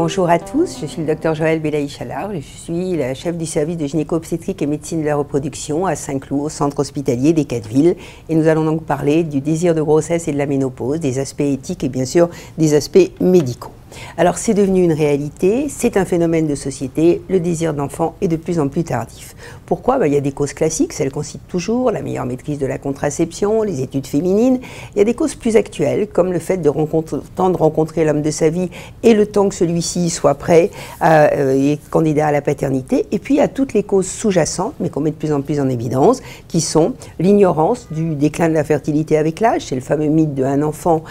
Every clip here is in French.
Bonjour à tous, je suis le docteur Joëlle Belaïch-Allard, je suis la chef du service de gynéco-obstétrique et médecine de la reproduction à Saint-Cloud, au centre hospitalier des Quatre-Villes. Et nous allons donc parler du désir de grossesse et de la ménopause, des aspects éthiques et bien sûr des aspects médicaux. Alors c'est devenu une réalité, c'est un phénomène de société, le désir d'enfant est de plus en plus tardif. Pourquoi? Il y a des causes classiques, celles qu'on cite toujours, la meilleure maîtrise de la contraception, les études féminines. Il y a des causes plus actuelles, comme le fait de rencontrer l'homme de sa vie et le temps que celui-ci soit prêt et candidat à la paternité. Et puis il y a toutes les causes sous-jacentes, mais qu'on met de plus en plus en évidence, qui sont l'ignorance du déclin de la fertilité avec l'âge, c'est le fameux mythe de un enfant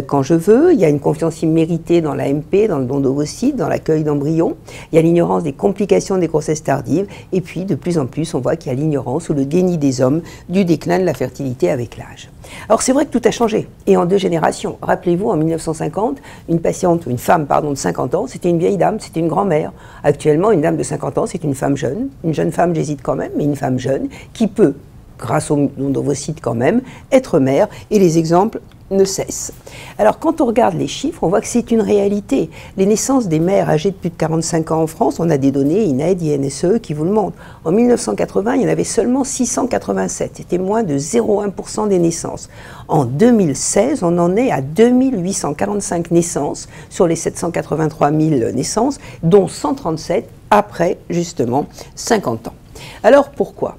quand je veux. Il y a une confiance imméritée dans l'AMP, dans le don d'ovocytes, dans l'accueil d'embryons. Il y a l'ignorance des complications des grossesses tardives. Et puis, de plus en plus, on voit qu'il y a l'ignorance ou le déni des hommes du déclin de la fertilité avec l'âge. Alors, c'est vrai que tout a changé. Et en 2 générations. Rappelez-vous, en 1950, une femme de 50 ans, c'était une vieille dame, c'était une grand-mère. Actuellement, une dame de 50 ans, c'est une femme jeune. Une jeune femme, j'hésite quand même, mais une femme jeune qui peut, grâce au don d'ovocytes quand même, être mère. Et les exemples ne cesse. Alors quand on regarde les chiffres, on voit que c'est une réalité. Les naissances des mères âgées de plus de 45 ans en France, on a des données INED, INSEE qui vous le montrent. En 1980, il y en avait seulement 687, c'était moins de 0,1% des naissances. En 2016, on en est à 2845 naissances sur les 783 000 naissances, dont 137 après justement 50 ans. Alors pourquoi ?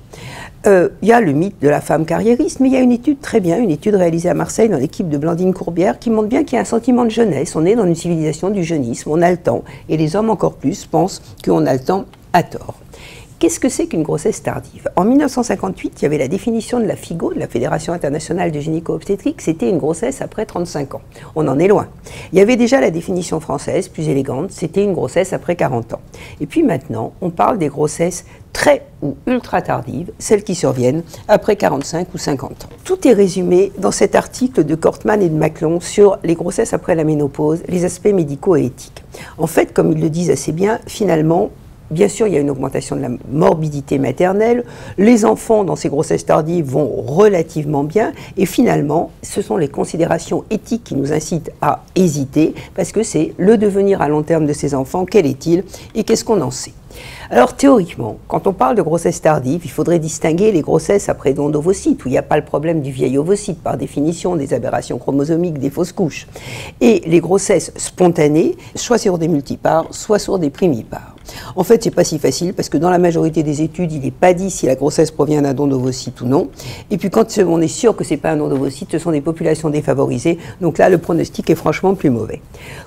Il y a le mythe de la femme carriériste, mais il y a une étude très bien, une étude réalisée à Marseille dans l'équipe de Blandine Courbière qui montre bien qu'il y a un sentiment de jeunesse. On est dans une civilisation du jeunisme, on a le temps, et les hommes encore plus pensent qu'on a le temps à tort. Qu'est-ce que c'est qu'une grossesse tardive? En 1958, il y avait la définition de la FIGO, de la Fédération internationale de gynéco-obstétrique, c'était une grossesse après 35 ans. On en est loin. Il y avait déjà la définition française, plus élégante, c'était une grossesse après 40 ans. Et puis maintenant, on parle des grossesses très ou ultra tardives, celles qui surviennent après 45 ou 50 ans. Tout est résumé dans cet article de Kortmann et de Maclon sur les grossesses après la ménopause, les aspects médicaux et éthiques. En fait, comme ils le disent assez bien, finalement, bien sûr, il y a une augmentation de la morbidité maternelle. Les enfants dans ces grossesses tardives vont relativement bien. Et finalement, ce sont les considérations éthiques qui nous incitent à hésiter, parce que c'est le devenir à long terme de ces enfants, quel est-il et qu'est-ce qu'on en sait? Alors théoriquement, quand on parle de grossesse tardive, il faudrait distinguer les grossesses après don d'ovocytes, où il n'y a pas le problème du vieil ovocyte, par définition, des aberrations chromosomiques, des fausses couches, et les grossesses spontanées, soit sur des multipares, soit sur des primipares. En fait, c'est pas si facile, parce que dans la majorité des études, il n'est pas dit si la grossesse provient d'un don d'ovocyte ou non. Et puis quand on est sûr que c'est pas un don d'ovocyte, ce sont des populations défavorisées, donc là, le pronostic est franchement plus mauvais.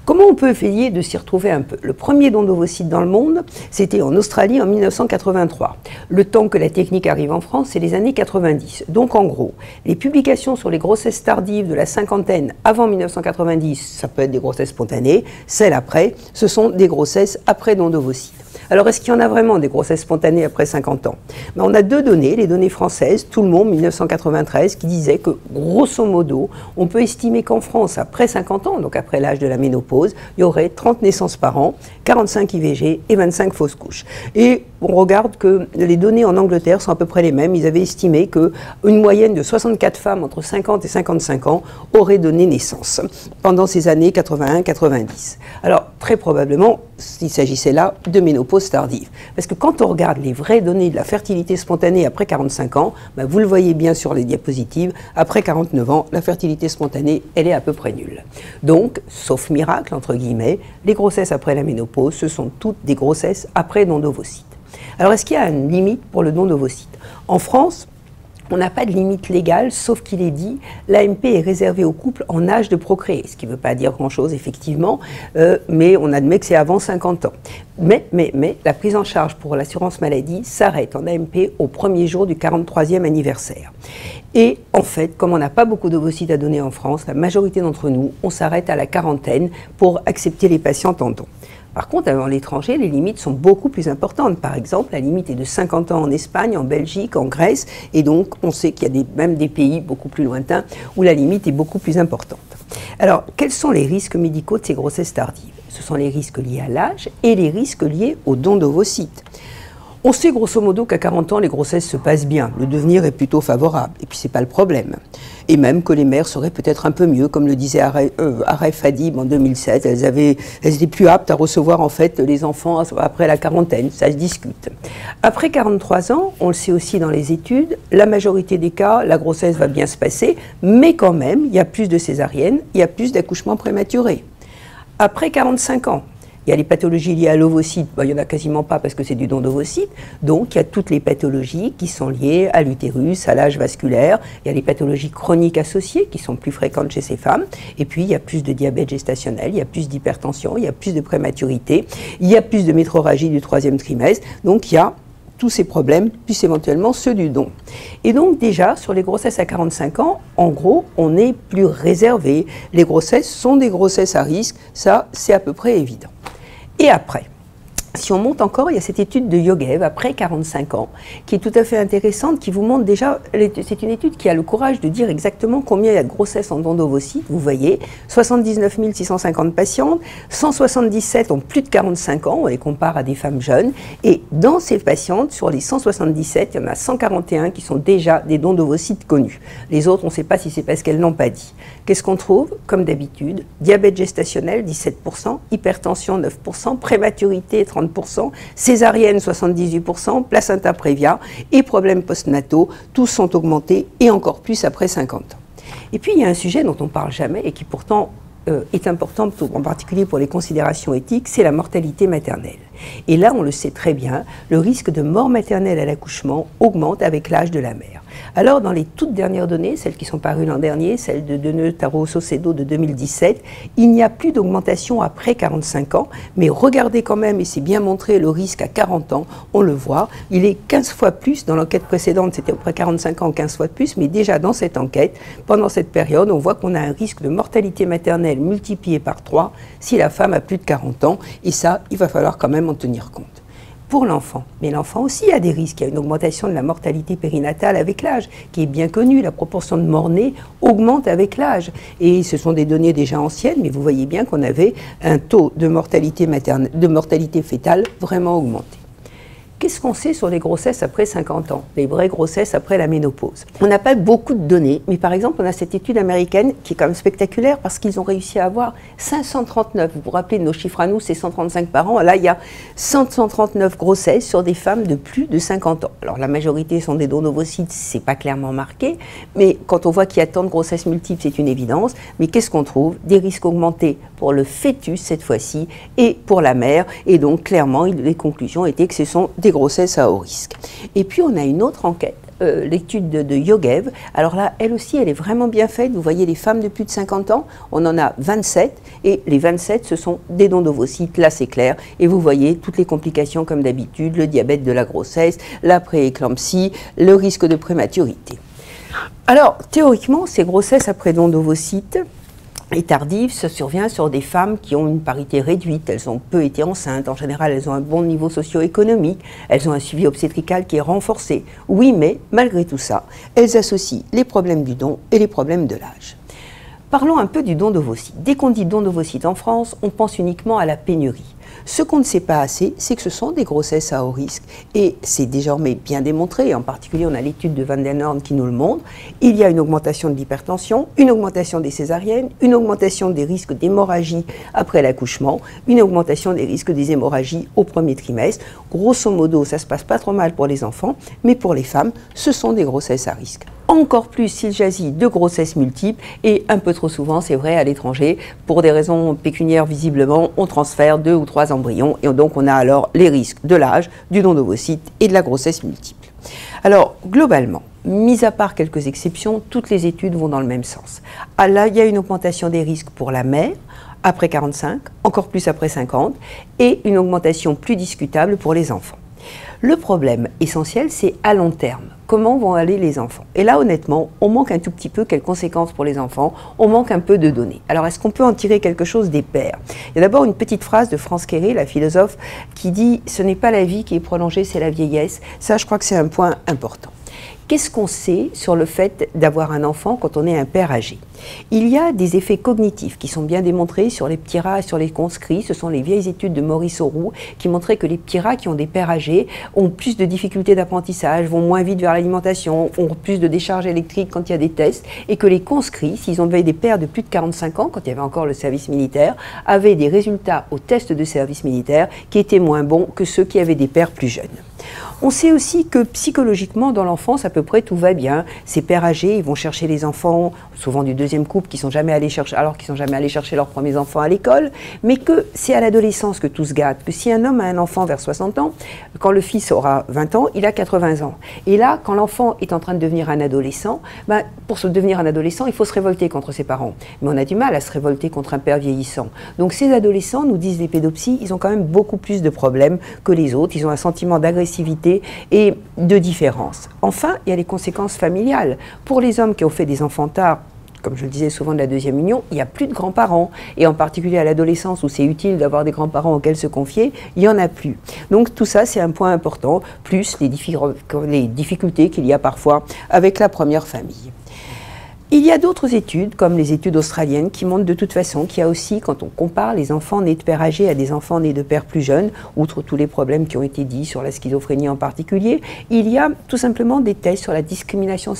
Comment on peut essayer de s'y retrouver un peu? Le premier don d'ovocyte dans le monde, c'était en Australie en 1983. Le temps que la technique arrive en France, c'est les années 90. Donc en gros, les publications sur les grossesses tardives de la cinquantaine avant 1990, ça peut être des grossesses spontanées, celles après, ce sont des grossesses après don d'ovocyte. Alors, est-ce qu'il y en a vraiment des grossesses spontanées après 50 ans? On a 2 données, les données françaises, Tout le monde, 1993, qui disaient que, grosso modo, on peut estimer qu'en France, après 50 ans, donc après l'âge de la ménopause, il y aurait 30 naissances par an, 45 IVG et 25 fausses couches. Et on regarde que les données en Angleterre sont à peu près les mêmes. Ils avaient estimé qu'une moyenne de 64 femmes entre 50 et 55 ans aurait donné naissance pendant ces années 81-90. Alors, très probablement, il s'agissait là de ménopause tardive. Parce que quand on regarde les vraies données de la fertilité spontanée après 45 ans, vous le voyez bien sur les diapositives, après 49 ans, la fertilité spontanée, elle est à peu près nulle. Donc, sauf miracle, entre guillemets, les grossesses après la ménopause, ce sont toutes des grossesses après don d'ovocytes. Alors, est-ce qu'il y a une limite pour le don d'ovocytes? En France, on n'a pas de limite légale, sauf qu'il est dit, l'AMP est réservée aux couples en âge de procréer, ce qui ne veut pas dire grand-chose, effectivement, mais on admet que c'est avant 50 ans. Mais, la prise en charge pour l'assurance maladie s'arrête en AMP au premier jour du 43e anniversaire. Et en fait, comme on n'a pas beaucoup d'ovocytes à donner en France, la majorité d'entre nous, on s'arrête à la quarantaine pour accepter les patientes en don. Par contre, à l'étranger, les limites sont beaucoup plus importantes. Par exemple, la limite est de 50 ans en Espagne, en Belgique, en Grèce, et donc on sait qu'il y a même des pays beaucoup plus lointains où la limite est beaucoup plus importante. Alors, quels sont les risques médicaux de ces grossesses tardives? Ce sont les risques liés à l'âge et les risques liés au don d'ovocytes. On sait grosso modo qu'à 40 ans, les grossesses se passent bien. Le devenir est plutôt favorable. Et puis, ce n'est pas le problème. Et même que les mères seraient peut-être un peu mieux, comme le disait Aref Hadib en 2007. Elles étaient plus aptes à recevoir en fait les enfants après la quarantaine. Ça se discute. Après 43 ans, on le sait aussi dans les études, la majorité des cas, la grossesse va bien se passer, mais quand même, il y a plus de césariennes, il y a plus d'accouchements prématurés. Après 45 ans, il y a les pathologies liées à l'ovocyte, il n'y en a quasiment pas parce que c'est du don d'ovocyte, donc il y a toutes les pathologies qui sont liées à l'utérus, à l'âge vasculaire, il y a les pathologies chroniques associées qui sont plus fréquentes chez ces femmes, et puis il y a plus de diabète gestationnel, il y a plus d'hypertension, il y a plus de prématurité, il y a plus de métrorragie du 3e trimestre, donc il y a tous ces problèmes, plus éventuellement ceux du don. Et donc déjà, sur les grossesses à 45 ans, en gros, on est plus réservé. Les grossesses sont des grossesses à risque, ça c'est à peu près évident. Et après, si on monte encore, il y a cette étude de Yogev, après 45 ans, qui est tout à fait intéressante, qui vous montre déjà, c'est une étude qui a le courage de dire exactement combien il y a de grossesses en don d'ovocytes. Vous voyez, 79 650 patientes, 177 ont plus de 45 ans, on les compare à des femmes jeunes, et dans ces patientes, sur les 177, il y en a 141 qui sont déjà des dons d'ovocytes connus. Les autres, on ne sait pas si c'est parce qu'elles n'ont pas dit. Qu'est-ce qu'on trouve? Comme d'habitude, diabète gestationnel, 17%, hypertension, 9%, prématurité, 30%, césarienne 78%, placenta prévia et problèmes postnataux, tous sont augmentés et encore plus après 50 ans. Et puis il y a un sujet dont on ne parle jamais et qui pourtant est important, en particulier pour les considérations éthiques, c'est la mortalité maternelle. Et là, on le sait très bien, le risque de mort maternelle à l'accouchement augmente avec l'âge de la mère. Alors, dans les toutes dernières données, celles qui sont parues l'an dernier, celles de Deneux, Tarot, Saucedo de 2017, il n'y a plus d'augmentation après 45 ans, mais regardez quand même, et c'est bien montré, le risque à 40 ans, on le voit, il est 15 fois plus, dans l'enquête précédente c'était après 45 ans, 15 fois de plus, mais déjà dans cette enquête, pendant cette période, on voit qu'on a un risque de mortalité maternelle multiplié par 3 si la femme a plus de 40 ans, et ça, il va falloir quand même en tenir compte. Pour l'enfant, mais l'enfant aussi a des risques. Il y a une augmentation de la mortalité périnatale avec l'âge, qui est bien connue. La proportion de morts-nés augmente avec l'âge. Et ce sont des données déjà anciennes, mais vous voyez bien qu'on avait un taux de mortalité maternelle, de mortalité fœtale vraiment augmenté. Qu'est-ce qu'on sait sur les grossesses après 50 ans, les vraies grossesses après la ménopause? On n'a pas beaucoup de données, mais par exemple, on a cette étude américaine qui est quand même spectaculaire parce qu'ils ont réussi à avoir 539, vous vous rappelez de nos chiffres à nous, c'est 135 par an, là il y a 139 grossesses sur des femmes de plus de 50 ans. Alors la majorité sont des dons d'ovocytes, c'est pas clairement marqué, mais quand on voit qu'il y a tant de grossesses multiples, c'est une évidence. Mais qu'est-ce qu'on trouve? Des risques augmentés pour le fœtus cette fois-ci et pour la mère, et donc clairement les conclusions étaient que ce sont des grossesses à haut risque. Et puis on a une autre enquête, l'étude de Yogev. Alors là, elle aussi, elle est vraiment bien faite. Vous voyez les femmes de plus de 50 ans, on en a 27, et les 27, ce sont des dons d'ovocytes, là c'est clair, et vous voyez toutes les complications comme d'habitude, le diabète de la grossesse, la prééclampsie, le risque de prématurité. Alors, théoriquement, ces grossesses après dons d'ovocytes et tardive, ça survient sur des femmes qui ont une parité réduite, elles ont peu été enceintes, en général elles ont un bon niveau socio-économique, elles ont un suivi obstétrical qui est renforcé. Oui, mais malgré tout ça, elles associent les problèmes du don et les problèmes de l'âge. Parlons un peu du don d'ovocytes. Dès qu'on dit don d'ovocytes en France, on pense uniquement à la pénurie. Ce qu'on ne sait pas assez, c'est que ce sont des grossesses à haut risque. Et c'est désormais bien démontré, en particulier on a l'étude de Van den Horn qui nous le montre, il y a une augmentation de l'hypertension, une augmentation des césariennes, une augmentation des risques d'hémorragie après l'accouchement, une augmentation des risques des hémorragies au premier trimestre. Grosso modo, ça se passe pas trop mal pour les enfants, mais pour les femmes, ce sont des grossesses à risque. Encore plus s'il s'agit de grossesses multiples et un peu trop souvent, c'est vrai, à l'étranger, pour des raisons pécuniaires visiblement, on transfère 2 ou 3 embryons et donc on a alors les risques de l'âge, du don d'ovocytes et de la grossesse multiple. Alors, globalement, mis à part quelques exceptions, toutes les études vont dans le même sens. Ah là, il y a une augmentation des risques pour la mère, après 45, encore plus après 50, et une augmentation plus discutable pour les enfants. Le problème essentiel, c'est à long terme. Comment vont aller les enfants? Et là, honnêtement, on manque un tout petit peu quelles conséquences pour les enfants, on manque un peu de données. Alors, est-ce qu'on peut en tirer quelque chose des pères? Il y a d'abord une petite phrase de France Quéré, la philosophe, qui dit « Ce n'est pas la vie qui est prolongée, c'est la vieillesse ». Ça, je crois que c'est un point important. Qu'est-ce qu'on sait sur le fait d'avoir un enfant quand on est un père âgé? Il y a des effets cognitifs qui sont bien démontrés sur les petits rats et sur les conscrits. Ce sont les vieilles études de Maurice Auroux qui montraient que les petits rats qui ont des pères âgés ont plus de difficultés d'apprentissage, vont moins vite vers l'alimentation, ont plus de décharges électriques quand il y a des tests, et que les conscrits, s'ils avaient des pères de plus de 45 ans, quand il y avait encore le service militaire, avaient des résultats au test de service militaire qui étaient moins bons que ceux qui avaient des pères plus jeunes. On sait aussi que psychologiquement, dans l'enfance, à peu près tout va bien. Ces pères âgés, ils vont chercher les enfants, souvent du deuxième couple, qui sont jamais allés chercher, alors qu'ils sont jamais allés chercher leurs premiers enfants à l'école, mais que c'est à l'adolescence que tout se gâte. Que si un homme a un enfant vers 60 ans, quand le fils aura 20 ans, il a 80 ans. Et là, quand l'enfant est en train de devenir un adolescent, pour se devenir un adolescent, il faut se révolter contre ses parents. Mais on a du mal à se révolter contre un père vieillissant. Donc ces adolescents, nous disent les pédopsies, ils ont quand même beaucoup plus de problèmes que les autres. Ils ont un sentiment d'agressivité et de différence. Enfin, il y a les conséquences familiales. Pour les hommes qui ont fait des enfants tard, comme je le disais souvent de la deuxième union, il n'y a plus de grands-parents. Et en particulier à l'adolescence où c'est utile d'avoir des grands-parents auxquels se confier, il n'y en a plus. Donc tout ça, c'est un point important, plus les difficultés qu'il y a parfois avec la première famille. Il y a d'autres études, comme les études australiennes, qui montrent de toute façon qu'il y a aussi, quand on compare les enfants nés de pères âgés à des enfants nés de pères plus jeunes, outre tous les problèmes qui ont été dits sur la schizophrénie en particulier, il y a tout simplement des tests sur la discrimination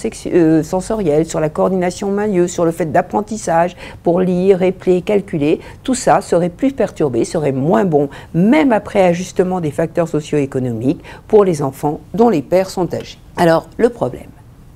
sensorielle, sur la coordination main-yeux, sur le fait d'apprentissage pour lire, épeler, calculer. Tout ça serait plus perturbé, serait moins bon, même après ajustement des facteurs socio-économiques pour les enfants dont les pères sont âgés. Alors, le problème.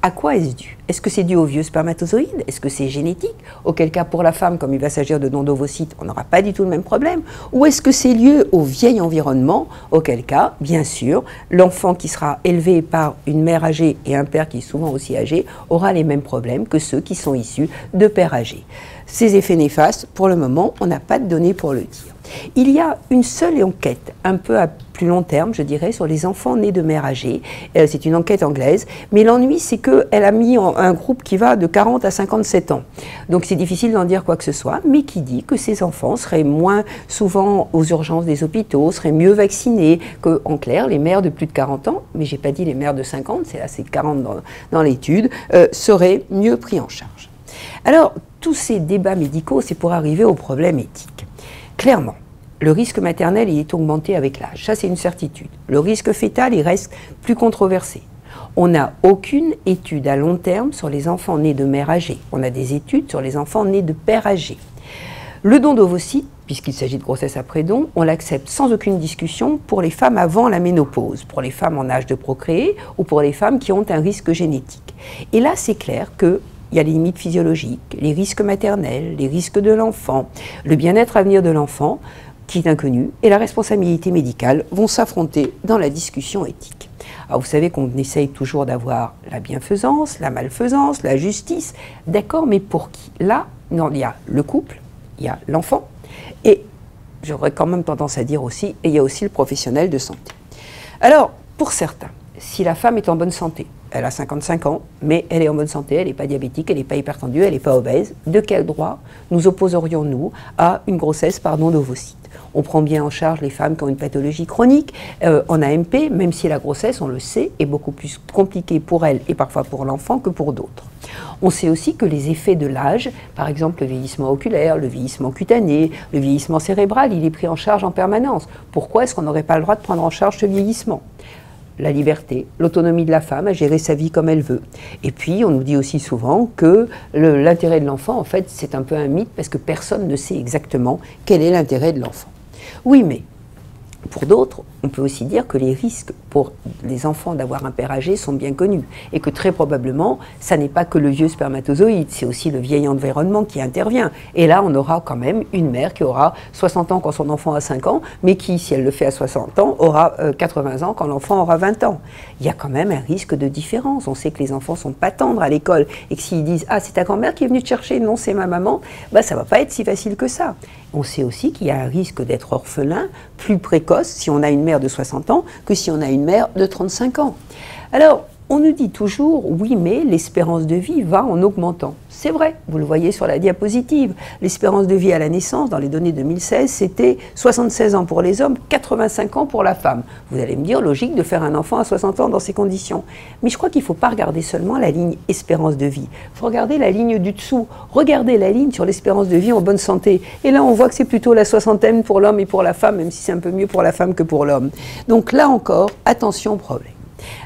À quoi est-ce dû? Est-ce que c'est dû aux vieux spermatozoïdes? Est-ce que c'est génétique? Auquel cas, pour la femme, comme il va s'agir de dons d'ovocytes, on n'aura pas du tout le même problème. Ou est-ce que c'est lié au vieil environnement? Auquel cas, bien sûr, l'enfant qui sera élevé par une mère âgée et un père qui est souvent aussi âgé aura les mêmes problèmes que ceux qui sont issus de pères âgés. Ces effets néfastes, pour le moment, on n'a pas de données pour le dire. Il y a une seule enquête, un peu à plus long terme, je dirais, sur les enfants nés de mères âgées. C'est une enquête anglaise, mais l'ennui, c'est qu'elle a mis un groupe qui va de 40 à 57 ans. Donc c'est difficile d'en dire quoi que ce soit, mais qui dit que ces enfants seraient moins souvent aux urgences des hôpitaux, seraient mieux vaccinés, que, en clair, les mères de plus de 40 ans, mais j'ai pas dit les mères de 50, c'est là, c'est 40 dans l'étude, seraient mieux pris en charge. Alors, tous ces débats médicaux, c'est pour arriver au problème éthique. Clairement, le risque maternel il est augmenté avec l'âge, ça c'est une certitude. Le risque fœtal, il reste plus controversé. On n'a aucune étude à long terme sur les enfants nés de mères âgées. On a des études sur les enfants nés de pères âgés. Le don d'ovocytes, puisqu'il s'agit de grossesse après don, on l'accepte sans aucune discussion pour les femmes avant la ménopause, pour les femmes en âge de procréer ou pour les femmes qui ont un risque génétique. Et là, c'est clair que il y a les limites physiologiques, les risques maternels, les risques de l'enfant, le bien-être à venir de l'enfant, qui est inconnu, et la responsabilité médicale vont s'affronter dans la discussion éthique. Alors vous savez qu'on essaye toujours d'avoir la bienfaisance, la malfaisance, la justice, d'accord, mais pour qui? Là, non, il y a le couple, il y a l'enfant, et j'aurais quand même tendance à dire aussi, et il y a aussi le professionnel de santé. Alors, pour certains, si la femme est en bonne santé, elle a 55 ans, mais elle est en bonne santé, elle n'est pas diabétique, elle n'est pas hypertendue, elle n'est pas obèse, de quel droit nous opposerions-nous à une grossesse par don d'ovocytes? On prend bien en charge les femmes qui ont une pathologie chronique en AMP, même si la grossesse, on le sait, est beaucoup plus compliquée pour elle et parfois pour l'enfant que pour d'autres. On sait aussi que les effets de l'âge, par exemple le vieillissement oculaire, le vieillissement cutané, le vieillissement cérébral, il est pris en charge en permanence. Pourquoi est-ce qu'on n'aurait pas le droit de prendre en charge ce vieillissement? La liberté, l'autonomie de la femme à gérer sa vie comme elle veut. Et puis, on nous dit aussi souvent que l'intérêt de l'enfant, en fait, c'est un peu un mythe parce que personne ne sait exactement quel est l'intérêt de l'enfant. Oui, mais pour d'autres, on peut aussi dire que les risques pour les enfants d'avoir un père âgé sont bien connus et que très probablement, ça n'est pas que le vieux spermatozoïde, c'est aussi le vieil environnement qui intervient. Et là, on aura quand même une mère qui aura 60 ans quand son enfant a 5 ans, mais qui, si elle le fait à 60 ans, aura 80 ans quand l'enfant aura 20 ans. Il y a quand même un risque de différence. On sait que les enfants ne sont pas tendres à l'école et que s'ils disent « Ah, c'est ta grand-mère qui est venue te chercher, non, c'est ma maman », bah, ça ne va pas être si facile que ça. On sait aussi qu'il y a un risque d'être orphelin plus précoce si on a une mère de 60 ans que si on a une mère de 35 ans. Alors, On nous dit toujours, oui, mais l'espérance de vie va en augmentant. C'est vrai, vous le voyez sur la diapositive. L'espérance de vie à la naissance, dans les données 2016, c'était 76 ans pour les hommes, 85 ans pour la femme. Vous allez me dire, logique de faire un enfant à 60 ans dans ces conditions. Mais je crois qu'il ne faut pas regarder seulement la ligne espérance de vie. Il faut regarder la ligne du dessous. Regardez la ligne sur l'espérance de vie en bonne santé. Et là, on voit que c'est plutôt la soixantaine pour l'homme et pour la femme, même si c'est un peu mieux pour la femme que pour l'homme. Donc là encore, attention au problème.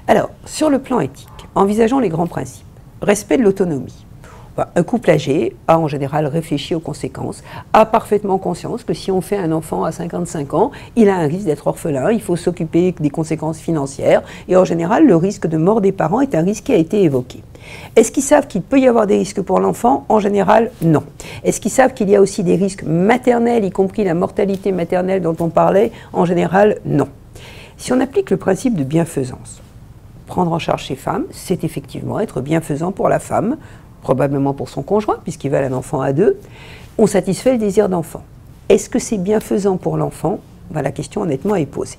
Alors, sur le plan éthique, envisageons les grands principes. Respect de l'autonomie. Un couple âgé a en général réfléchi aux conséquences, a parfaitement conscience que si on fait un enfant à 55 ans, il a un risque d'être orphelin, il faut s'occuper des conséquences financières, et en général, le risque de mort des parents est un risque qui a été évoqué. Est-ce qu'ils savent qu'il peut y avoir des risques pour l'enfant? En général, non. Est-ce qu'ils savent qu'il y a aussi des risques maternels, y compris la mortalité maternelle dont on parlait? En général, non. Si on applique le principe de bienfaisance, prendre en charge ces femmes, c'est effectivement être bienfaisant pour la femme, probablement pour son conjoint, puisqu'ils veulent un enfant à deux. On satisfait le désir d'enfant. Est-ce que c'est bienfaisant pour l'enfant? La question honnêtement est posée.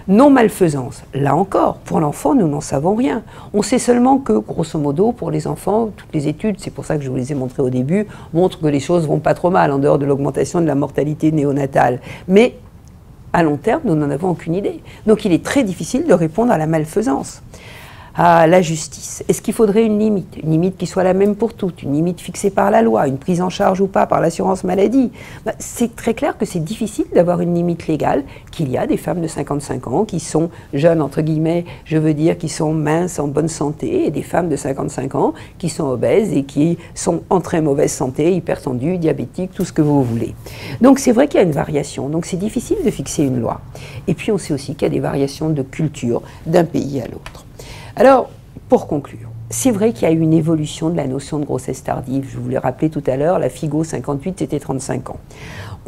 Non-malfaisance, là encore, pour l'enfant, nous n'en savons rien. On sait seulement que, grosso modo, pour les enfants, toutes les études, c'est pour ça que je vous les ai montrées au début, montrent que les choses vont pas trop mal, en dehors de l'augmentation de la mortalité néonatale. Mais à long terme, nous n'en avons aucune idée. Donc il est très difficile de répondre à la malfaisance. À la justice. Est-ce qu'il faudrait une limite qui soit la même pour toutes, une limite fixée par la loi, une prise en charge ou pas par l'assurance maladie? C'est très clair que c'est difficile d'avoir une limite légale, qu'il y a des femmes de 55 ans qui sont jeunes, entre guillemets, je veux dire, qui sont minces, en bonne santé, et des femmes de 55 ans qui sont obèses et qui sont en très mauvaise santé, hypertendues, diabétiques, tout ce que vous voulez. Donc c'est vrai qu'il y a une variation, donc c'est difficile de fixer une loi. Et puis on sait aussi qu'il y a des variations de culture d'un pays à l'autre. Alors, pour conclure, c'est vrai qu'il y a eu une évolution de la notion de grossesse tardive. Je vous l'ai rappelé tout à l'heure, la FIGO 58, c'était 35 ans.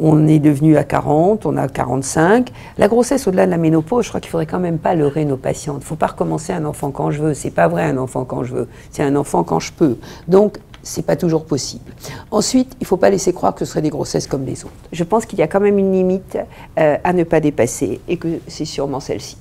On est devenu à 40, on a 45. La grossesse au-delà de la ménopause, je crois qu'il ne faudrait quand même pas leurrer nos patientes. Il ne faut pas recommencer un enfant quand je veux. C'est pas vrai un enfant quand je veux. C'est un enfant quand je peux. Donc, c'est pas toujours possible. Ensuite, il ne faut pas laisser croire que ce seraient des grossesses comme les autres. Je pense qu'il y a quand même une limite à ne pas dépasser et que c'est sûrement celle-ci.